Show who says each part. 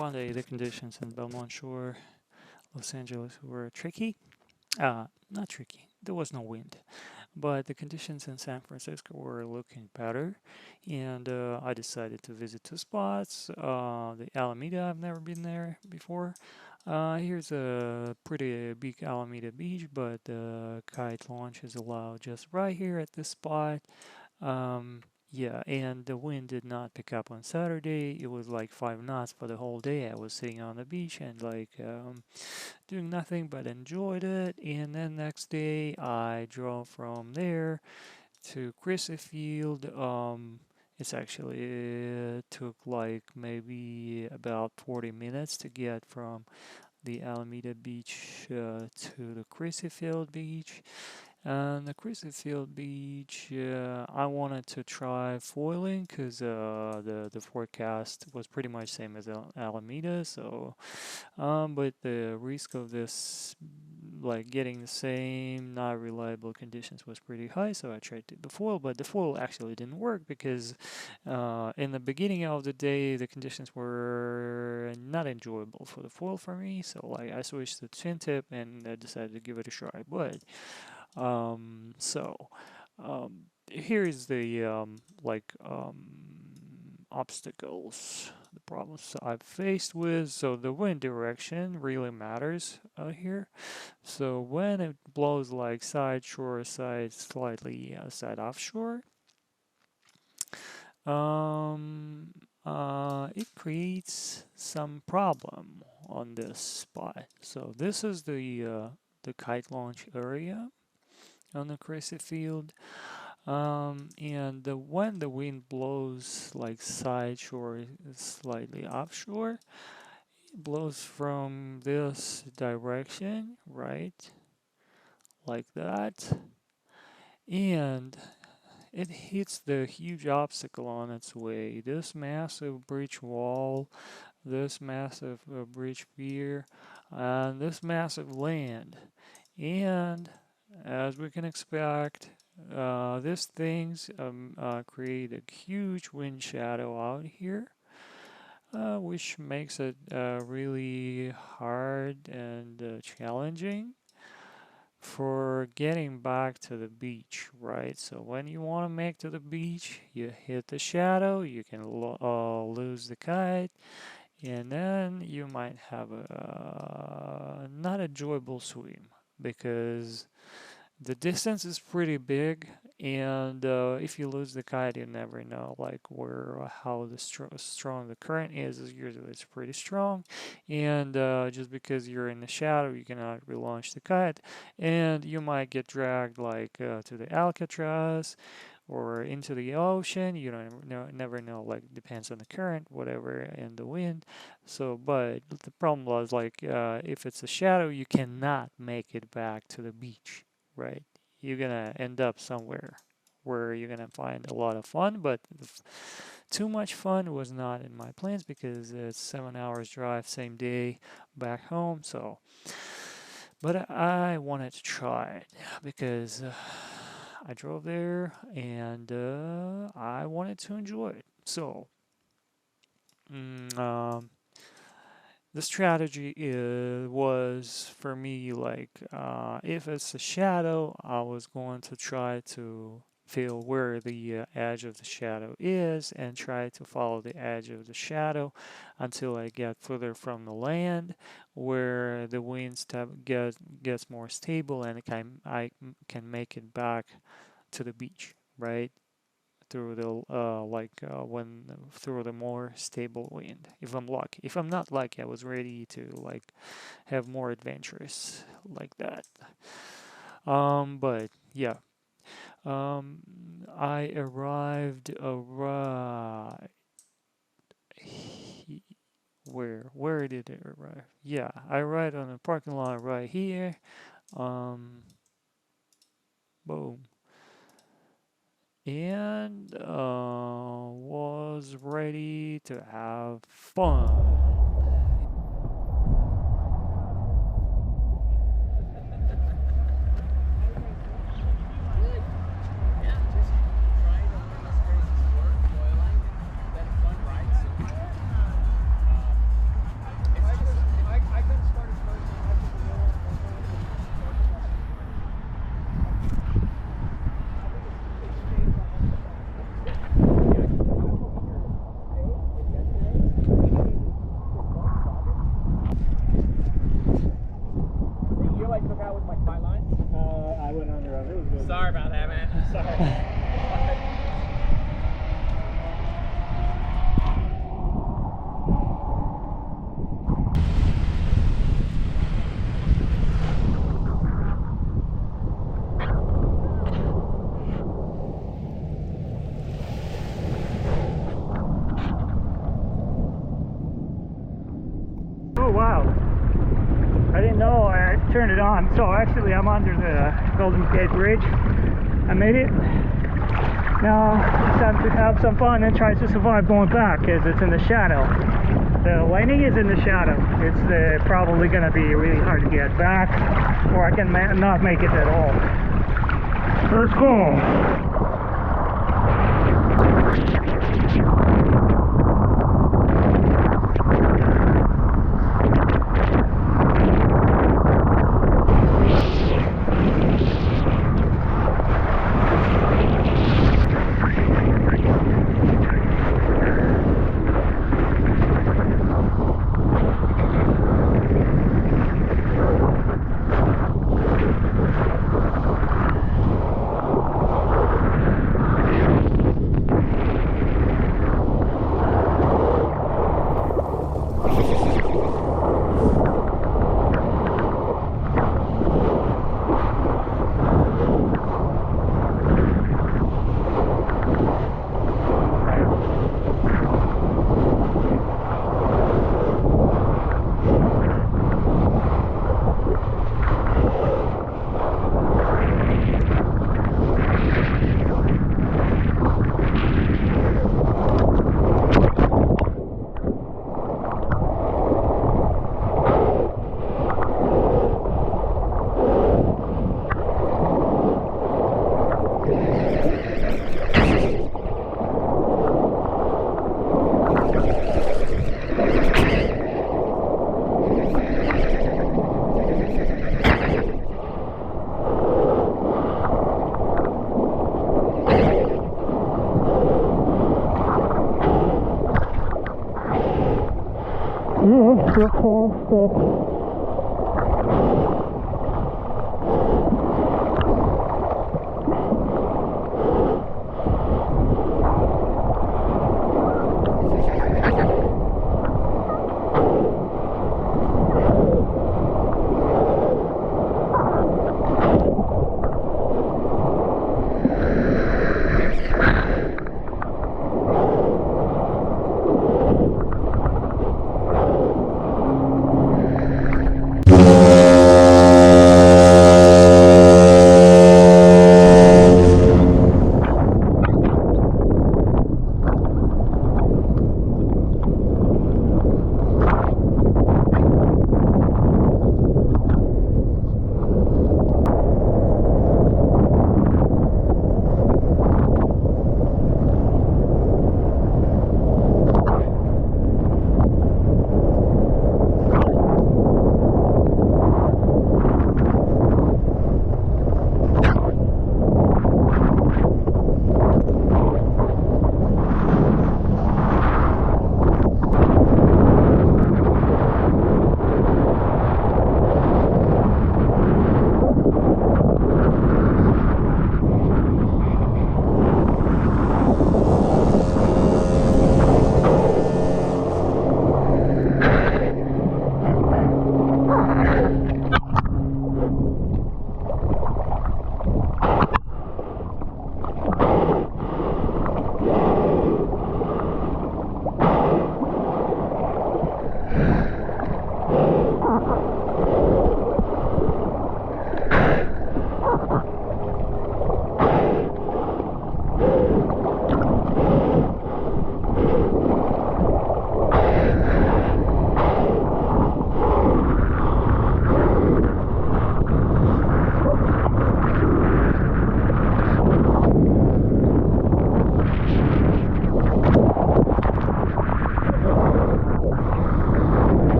Speaker 1: one day the conditions in Belmont Shore, Los Angeles were tricky. Not tricky. There was no wind, but the conditions in San Francisco were looking better, and I decided to visit two spots. The Alameda, I've never been there before. Here's a pretty big Alameda beach, but the kite launch is allowed just right here at this spot. Um, yeah, and the wind did not pick up on Saturday. It was like 5 knots for the whole day. I was sitting on the beach and doing nothing but enjoyed it. And then next day I drove from there to Crissy Field. It's actually took like maybe about 40 minutes to get from the Alameda Beach to the Crissy Field Beach. And the Crucifield Beach, I wanted to try foiling because the forecast was pretty much same as Alameda. So, but the risk of this, like getting the same not reliable conditions, was pretty high. So I tried the foil, but the foil actually didn't work because in the beginning of the day the conditions were not enjoyable for the foil for me. So like I switched to twin tip and I decided to give it a try, but. So here is the obstacles, the problems I've faced with. So the wind direction really matters here. So when it blows like side shore, side slightly side offshore, it creates some problem on this spot. So this is the kite launch area on the Crissy field. And when the wind blows like side shore, slightly offshore, it blows from this direction, right? Like that. And it hits the huge obstacle on its way. This massive bridge wall, this massive bridge pier, and this massive land. And as we can expect, these things create a huge wind shadow out here, which makes it really hard and challenging for getting back to the beach, right? So when you want to make to the beach, you hit the shadow, you can lose the kite, and then you might have a not enjoyable swim because the distance is pretty big, and if you lose the kite, you never know like where how strong the current is. Usually it's pretty strong, and just because you're in the shadow, you cannot relaunch the kite, and you might get dragged like to the Alcatraz or into the ocean. You don't never know. Like depends on the current, whatever, and the wind. So, but the problem was like if it's a shadow, you cannot make it back to the beach, right? You're gonna end up somewhere where you're gonna find a lot of fun, but too much fun was not in my plans because it's 7 hours drive same day back home. So, but I wanted to try it because I drove there and I wanted to enjoy it. So, mm, um, the strategy was for me like if it's a shadow, I was going to try to feel where the edge of the shadow is and try to follow the edge of the shadow until I get further from the land where the wind gets more stable and I can make it back to the beach, right? Through the when through the more stable wind. If I'm lucky, if I'm not lucky, I was ready to like have more adventures like that. But yeah, I arrived where did it arrive? Yeah, I arrived on the parking lot right here. Um, boom. And was ready to have fun.
Speaker 2: Oh wow, I didn't know I turned it on. So actually I'm under the Golden Gate Bridge. I made it. Now it's time to have some fun and try to survive going back, as it's in the shadow. The landing is in the shadow. It's probably going to be really hard to get back, or I can not make it at all. Let's go. Yeah, it's your whole stuff.